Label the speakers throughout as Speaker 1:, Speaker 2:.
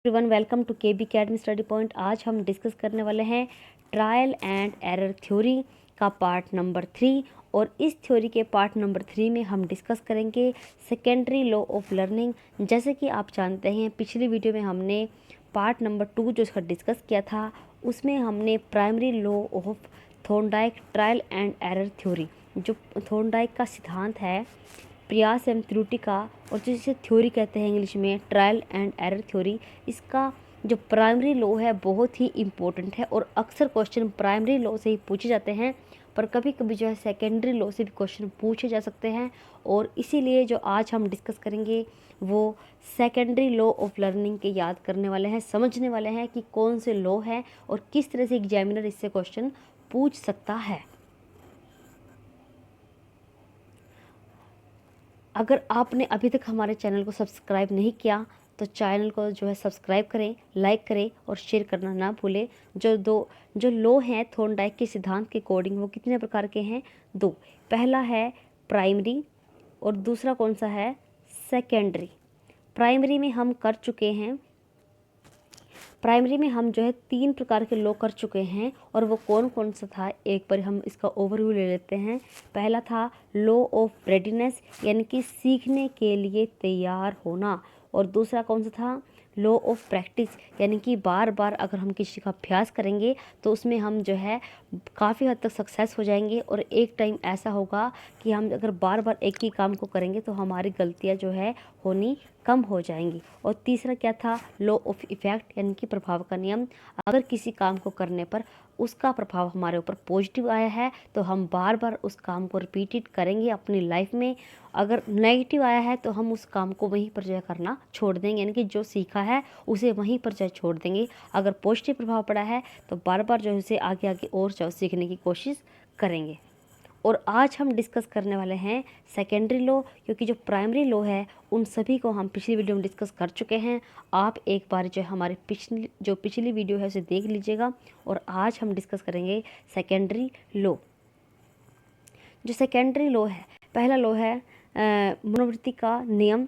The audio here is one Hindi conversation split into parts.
Speaker 1: Everyone, welcome to KB academy study point. आज हम डिस्कस करने वाले हैं ट्रायल एंड एरर थ्योरी का पार्ट नंबर 3। और इस थ्योरी के पार्ट नंबर 3 में हम डिस्कस करेंगे सेकेंडरी लॉ ऑफ लर्निंग। जैसे कि आप जानते हैं, पिछली वीडियो में हमने पार्ट नंबर 2 जो इसका डिस्कस किया था, उसमें हमने primary law of Thorndike trial and error theory, जो थॉर्नडाइक का सिद्धांत है प्रयास एवं त्रुटि का, और जिसे थ्योरी कहते हैं इंग्लिश में ट्रायल एंड एरर थ्योरी, इसका जो प्राइमरी लॉ है बहुत ही इम्पोर्टेंट है और अक्सर क्वेश्चन प्राइमरी लॉ से ही पूछे जाते हैं, पर कभी कभी जो है सेकेंडरी लॉ से भी क्वेश्चन पूछे जा सकते हैं। और इसीलिए जो आज हम डिस्कस करेंगे वो सेकेंडरी लॉ ऑफ लर्निंग के याद करने वाले हैं, समझने वाले हैं कि कौन से लॉ है और किस तरह से एग्जामिनर इससे क्वेश्चन पूछ सकता है। अगर आपने अभी तक हमारे चैनल को सब्सक्राइब नहीं किया तो चैनल को जो है सब्सक्राइब करें, लाइक करें और शेयर करना ना भूलें। जो लॉ हैं थॉर्नडाइक के सिद्धांत के अकॉर्डिंग, वो कितने प्रकार के हैं? दो। पहला है प्राइमरी और दूसरा कौन सा है? सेकेंडरी। प्राइमरी में हम कर चुके हैं, प्राइमरी में हम जो है 3 प्रकार के लॉ कर चुके हैं, और वो कौन कौन सा था एक बार हम इसका ओवरव्यू ले लेते हैं। पहला था लॉ ऑफ रेडीनेस, यानी कि सीखने के लिए तैयार होना। और दूसरा कौन सा था? लॉ ऑफ प्रैक्टिस, यानी कि बार बार अगर हम किसी का अभ्यास करेंगे तो उसमें हम जो है काफ़ी हद तक सक्सेस हो जाएंगे, और एक टाइम ऐसा होगा कि हम अगर बार बार एक ही काम को करेंगे तो हमारी गलतियां जो है होनी कम हो जाएंगी। और तीसरा क्या था? लॉ ऑफ इफेक्ट, यानी कि प्रभाव का नियम। अगर किसी काम को करने पर उसका प्रभाव हमारे ऊपर पॉजिटिव आया है तो हम बार बार उस काम को रिपीटेड करेंगे अपनी लाइफ में। अगर नेगेटिव आया है तो हम उस काम को वहीं पर जो है करना छोड़ देंगे, यानी कि जो सीखा है उसे वहीं पर जो है छोड़ देंगे। अगर पॉजिटिव प्रभाव पड़ा है तो बार बार जो है उसे आगे आगे और जो सीखने की कोशिश करेंगे। और आज हम डिस्कस करने वाले हैं सेकेंडरी लॉ, क्योंकि जो प्राइमरी लॉ है उन सभी को हम पिछली वीडियो में डिस्कस कर चुके हैं। आप एक बार जो हमारे पिछली वीडियो है उसे देख लीजिएगा। और आज हम डिस्कस करेंगे सेकेंडरी लॉ। जो सेकेंडरी लॉ है, पहला लॉ है मनोवृत्ति का नियम,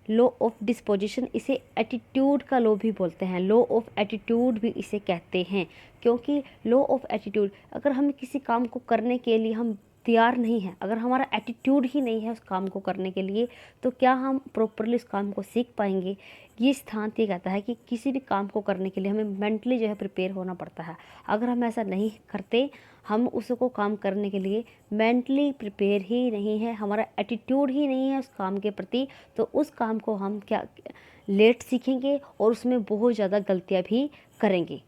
Speaker 1: लॉ ऑफ डिस्पोजिशन। इसे एटीट्यूड का लॉ भी बोलते हैं, लॉ ऑफ एटीट्यूड भी इसे कहते हैं। क्योंकि लॉ ऑफ एटीट्यूड, अगर हम किसी काम को करने के लिए हम तैयार नहीं हैं, अगर हमारा एटीट्यूड ही नहीं है उस काम को करने के लिए, तो क्या हम प्रॉपरली उस काम को सीख पाएंगे? ये सिद्धांत ये कहता है कि किसी भी काम को करने के लिए हमें मेंटली जो है प्रिपेयर होना पड़ता है। अगर हम ऐसा नहीं करते, हम उसको काम करने के लिए मेंटली प्रिपेयर ही नहीं है, हमारा एटीट्यूड ही नहीं है उस काम के प्रति, तो उस काम को हम क्या लेट सीखेंगे और उसमें बहुत ज़्यादा गलतियाँ भी करेंगे।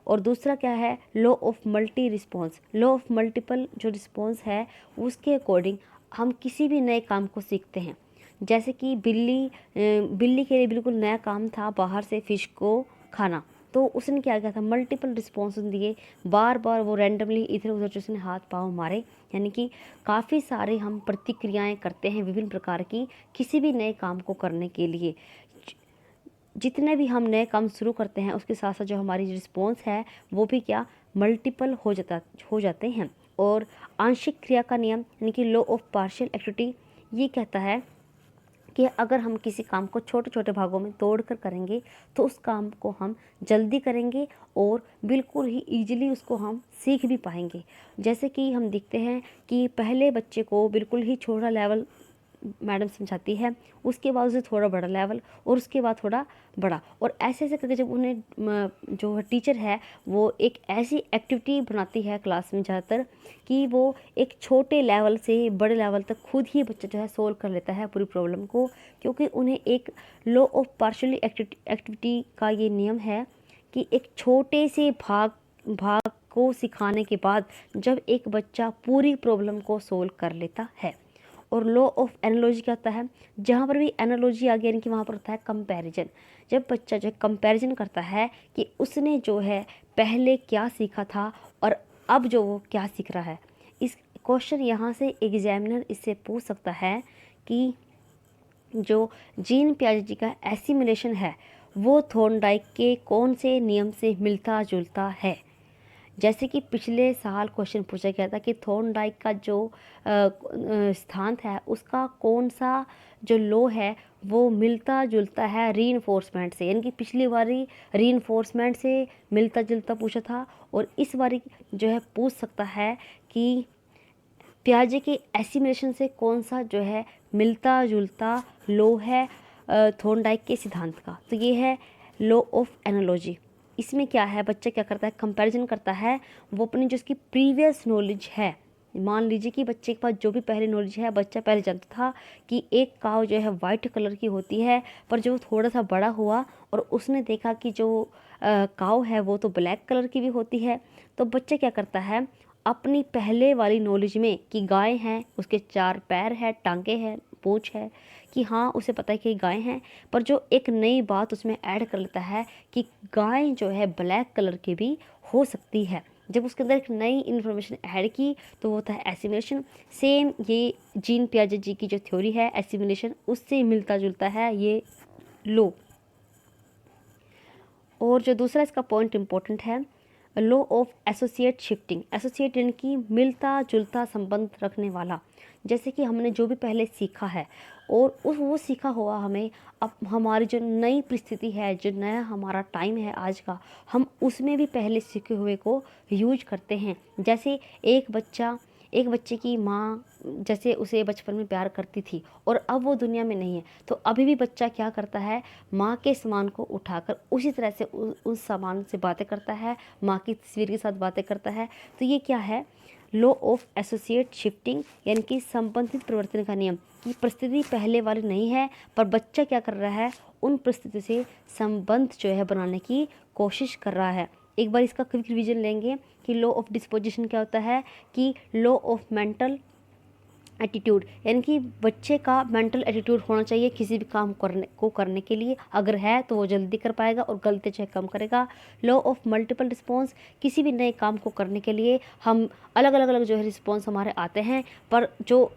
Speaker 1: और दूसरा क्या है? Law of multi response. Law of multiple जो रिस्पॉन्स है उसके अकॉर्डिंग हम किसी भी नए काम को सीखते हैं। जैसे कि बिल्ली के लिए बिल्कुल नया काम था बाहर से फिश को खाना, तो उसने क्या किया था? मल्टीपल रिस्पॉन्स दिए, बार बार वो रैंडमली इधर उधर जो उसने हाथ पाँव मारे, यानी कि काफ़ी सारे हम प्रतिक्रियाएं करते हैं विभिन्न प्रकार की किसी भी नए काम को करने के लिए। जितने भी हम नए काम शुरू करते हैं उसके साथ साथ जो हमारी रिस्पॉन्स है वो भी क्या मल्टीपल हो जाते हैं। और आंशिक क्रिया का नियम, यानी कि लॉ ऑफ पार्शियल एक्टिविटी, ये कहता है कि अगर हम किसी काम को छोटे छोटे भागों में तोड़कर करेंगे तो उस काम को हम जल्दी करेंगे और बिल्कुल ही ईजिली उसको हम सीख भी पाएंगे। जैसे कि हम देखते हैं कि पहले बच्चे को बिल्कुल ही छोटा लेवल मैडम समझाती है, उसके बाद उसे थोड़ा बड़ा लेवल और उसके बाद थोड़ा बड़ा, और ऐसे ऐसे करके जब उन्हें जो टीचर है वो एक ऐसी एक्टिविटी बनाती है क्लास में ज़्यादातर कि वो एक छोटे लेवल से बड़े लेवल तक खुद ही बच्चा जो है सोल्व कर लेता है पूरी प्रॉब्लम को। क्योंकि उन्हें एक लॉ ऑफ पार्शियली एक्टिविटी का ये नियम है कि एक छोटे से भाग को सिखाने के बाद जब एक बच्चा पूरी प्रॉब्लम को सोल्व कर लेता है। और लॉ ऑफ एनालॉजी क्या होता है? जहाँ पर भी एनालॉजी आ गया, यानी कि वहाँ पर होता है कंपैरिजन। जब बच्चा जो है कंपैरिजन करता है कि उसने जो है पहले क्या सीखा था और अब जो वो क्या सीख रहा है। इस क्वेश्चन यहाँ से एग्जामिनर इससे पूछ सकता है कि जो जीन पियाजे का एसिमिलेशन है वो थॉर्नडाइक के कौन से नियम से मिलता जुलता है। जैसे कि पिछले साल क्वेश्चन पूछा गया था कि थॉर्नडाइक का जो स्थान है उसका कौन सा जो लो है वो मिलता जुलता है रीइंफोर्समेंट से, यानी कि पिछली बारी रीइंफोर्समेंट से मिलता जुलता पूछा था और इस बारी जो है पूछ सकता है कि पियाजे के एसिमिलेशन से कौन सा जो है मिलता जुलता लो है थॉर्नडाइक के सिद्धांत का। तो ये है लॉ ऑफ एनालॉजी। इसमें क्या है, बच्चा क्या करता है, कंपैरिजन करता है वो अपनी जो उसकी प्रीवियस नॉलेज है। मान लीजिए कि बच्चे के पास जो भी पहले नॉलेज है, बच्चा पहले जानता था कि एक काव जो है वाइट कलर की होती है, पर जो थोड़ा सा बड़ा हुआ और उसने देखा कि जो काव है वो तो ब्लैक कलर की भी होती है। तो बच्चा क्या करता है, अपनी पहले वाली नॉलेज में कि गाय हैं, उसके 4 पैर है, टांगे हैं, पूंछ है, कि हाँ उसे पता है कि गाय हैं, पर जो एक नई बात उसमें ऐड कर लेता है कि गाय जो है ब्लैक कलर की भी हो सकती है। जब उसके अंदर एक नई इन्फॉर्मेशन ऐड की तो वो होता है एसिमिलेशन। सेम ये जीन पियाजे जी की जो थ्योरी है एसिमिलेशन, उससे मिलता जुलता है ये लो। और जो दूसरा इसका पॉइंट इम्पोर्टेंट है, law of associate shifting. Associate यानी कि मिलता जुलता संबंध रखने वाला। जैसे कि हमने जो भी पहले सीखा है और वो सीखा हुआ हमें अब हमारी जो नई परिस्थिति है, जो नया हमारा टाइम है आज का, हम उसमें भी पहले सीखे हुए को यूज करते हैं। जैसे एक बच्चे की माँ जैसे उसे बचपन में प्यार करती थी और अब वो दुनिया में नहीं है, तो अभी भी बच्चा क्या करता है, माँ के सामान को उठाकर उसी तरह से उस सामान से बातें करता है, माँ की तस्वीर के साथ बातें करता है। तो ये क्या है, लॉ ऑफ एसोसिएट शिफ्टिंग, यानी कि संबंधित परिवर्तन का नियम। कि परिस्थिति पहले वाली नहीं है, पर बच्चा क्या कर रहा है, उन परिस्थिति से संबंध जो है बनाने की कोशिश कर रहा है। एक बार इसका क्विक रिवीजन लेंगे कि लॉ ऑफ डिस्पोजिशन क्या होता है, कि लॉ ऑफ मेंटल एटीट्यूड, यानी कि बच्चे का मेंटल एटीट्यूड होना चाहिए किसी भी काम करने के लिए। अगर है तो वो जल्दी कर पाएगा और गलती जो है कम करेगा। लॉ ऑफ मल्टीपल रिस्पॉन्स, किसी भी नए काम को करने के लिए हम अलग अलग जो है रिस्पॉन्स हमारे आते हैं, पर जो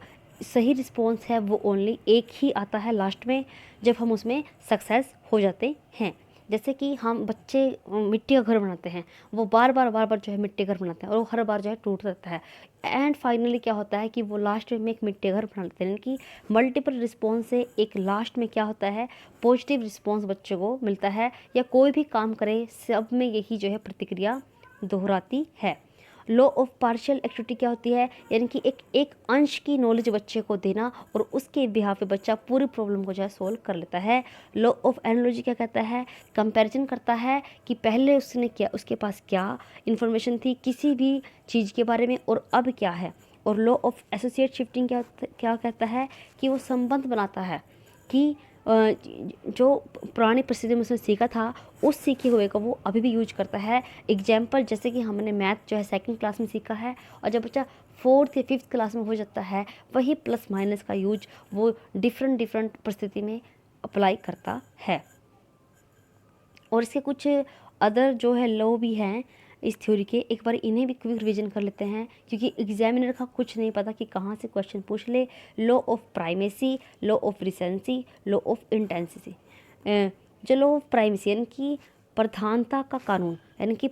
Speaker 1: सही रिस्पॉन्स है वो ओनली एक ही आता है लास्ट में, जब हम उसमें सक्सेस हो जाते हैं। जैसे कि हम बच्चे मिट्टी का घर बनाते हैं, वो बार बार जो है मिट्टी का घर बनाते हैं और वो हर बार जो है टूट जाता है। एंड फाइनली क्या होता है कि वो लास्ट में एक मिट्टी का घर बना लेते हैं। यानी कि मल्टीपल रिस्पॉन्स से एक लास्ट में क्या होता है, पॉजिटिव रिस्पॉन्स बच्चे को मिलता है, या कोई भी काम करे सब में यही जो है प्रतिक्रिया दोहराती है। लॉ ऑफ पार्शियल एक्टिविटी क्या होती है, यानी कि एक अंश की नॉलेज बच्चे को देना और उसके बिहाफ पे बच्चा पूरी प्रॉब्लम को जो है सोल्व कर लेता है। लॉ ऑफ एनालॉजी क्या कहता है, कंपैरिजन करता है कि पहले उसने क्या, उसके पास क्या इन्फॉर्मेशन थी किसी भी चीज़ के बारे में और अब क्या है। और लॉ ऑफ एसोसिएट शिफ्टिंग क्या कहता है कि वो संबंध बनाता है कि जो पुरानी परिस्थिति में उसने सीखा था उस सीखे हुए को वो अभी भी यूज करता है। एग्जाम्पल जैसे कि हमने मैथ जो है 2nd क्लास में सीखा है और जब बच्चा 4th या 5th क्लास में हो जाता है, वही प्लस माइनस का यूज वो डिफरेंट परिस्थिति में अप्लाई करता है। और इसके कुछ अदर जो है लॉ भी हैं इस थ्योरी के, एक बार इन्हें भी क्विक रिवीजन कर लेते हैं क्योंकि एग्जामिनर का कुछ नहीं पता कि कहाँ से क्वेश्चन पूछ ले। Law of primacy, law of recency, law of intensity. जो लॉ ऑफ प्राइमेसी यानी कि प्रधानता का कानून, यानी कि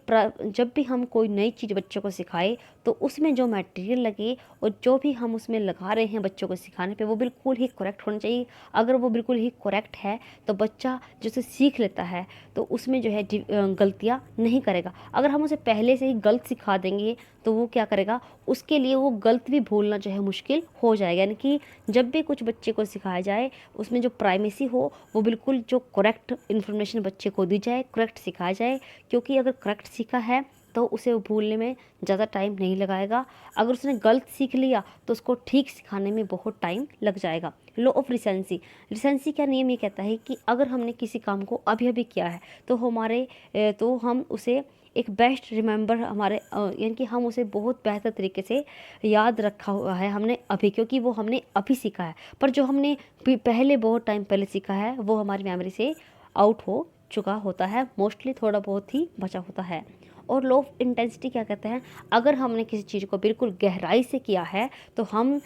Speaker 1: जब भी हम कोई नई चीज़ बच्चों को सिखाए तो उसमें जो मटेरियल लगे और जो भी हम उसमें लगा रहे हैं बच्चों को सिखाने पे वो बिल्कुल ही करेक्ट होना चाहिए। अगर वो बिल्कुल ही करेक्ट है तो बच्चा जैसे सीख लेता है तो उसमें जो है गलतियाँ नहीं करेगा। अगर हम उसे पहले से ही गलत सिखा देंगे तो वो क्या करेगा, उसके लिए वो गलत भी भूलना जो है मुश्किल हो जाएगा। यानी कि जब भी कुछ बच्चे को सिखाया जाए उसमें जो प्राइमेसी हो वो बिल्कुल जो करेक्ट इन्फॉर्मेशन बच्चे को दी जाए, करेक्ट सिखाया जाए, क्योंकि अगर करेक्ट सीखा है तो उसे वो भूलने में ज़्यादा टाइम नहीं लगाएगा। अगर उसने गलत सीख लिया तो उसको ठीक सिखाने में बहुत टाइम लग जाएगा। लॉ ऑफ रिसेंसी, रिसेंसी का नियम ये कहता है कि अगर हमने किसी काम को अभी अभी किया है तो हम उसे एक बेस्ट रिमेंबर हमारे यानी कि हम उसे बहुत बेहतर तरीके से याद रखा हुआ है हमने अभी, क्योंकि वो हमने अभी सीखा है। पर जो हमने पहले बहुत टाइम पहले सीखा है वो हमारी मेमोरी से आउट हो चुका होता है, मोस्टली थोड़ा बहुत ही बचा होता है। और लॉ ऑफ इंटेंसिटी क्या कहते हैं, अगर हमने किसी चीज़ को बिल्कुल गहराई से किया है तो हम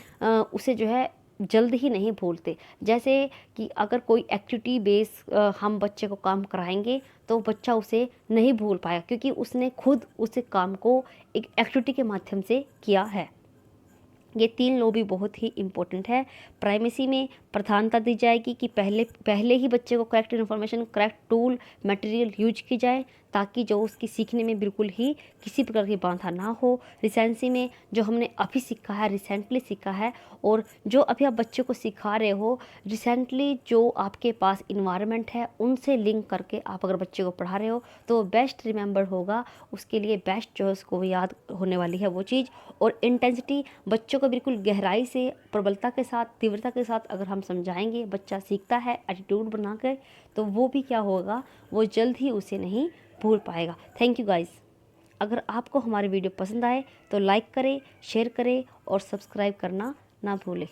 Speaker 1: उसे जो है जल्द ही नहीं भूलते। जैसे कि अगर कोई एक्टिविटी बेस हम बच्चे को काम कराएंगे तो बच्चा उसे नहीं भूल पाएगा, क्योंकि उसने खुद उस काम को एक एक्टिविटी के माध्यम से किया है। ये 3 लॉ भी बहुत ही इम्पोर्टेंट है। प्राइमेसी में प्रधानता दी जाएगी कि पहले ही बच्चे को correct information, correct tool, material use की जाए, ताकि जो उसकी सीखने में बिल्कुल ही किसी प्रकार की बाधा ना हो। रिसेंसी में जो हमने अभी सीखा है, रिसेंटली सीखा है, और जो अभी आप बच्चे को सिखा रहे हो, रिसेंटली जो आपके पास इन्वायरमेंट है उनसे लिंक करके आप अगर बच्चे को पढ़ा रहे हो तो बेस्ट रिमेंबर होगा, उसके लिए बेस्ट जो है उसको याद होने वाली है वो चीज़। और इंटेंसिटी, बच्चों को बिल्कुल गहराई से, प्रबलता के साथ, तीव्रता के साथ अगर हम समझाएंगे, बच्चा सीखता है एटीट्यूड बना कर, तो वो भी क्या होगा, वो जल्द ही उसे नहीं भूल पाएगा। Thank you guys. अगर आपको हमारी वीडियो पसंद आए तो लाइक करें, शेयर करें और सब्सक्राइब करना ना भूलें।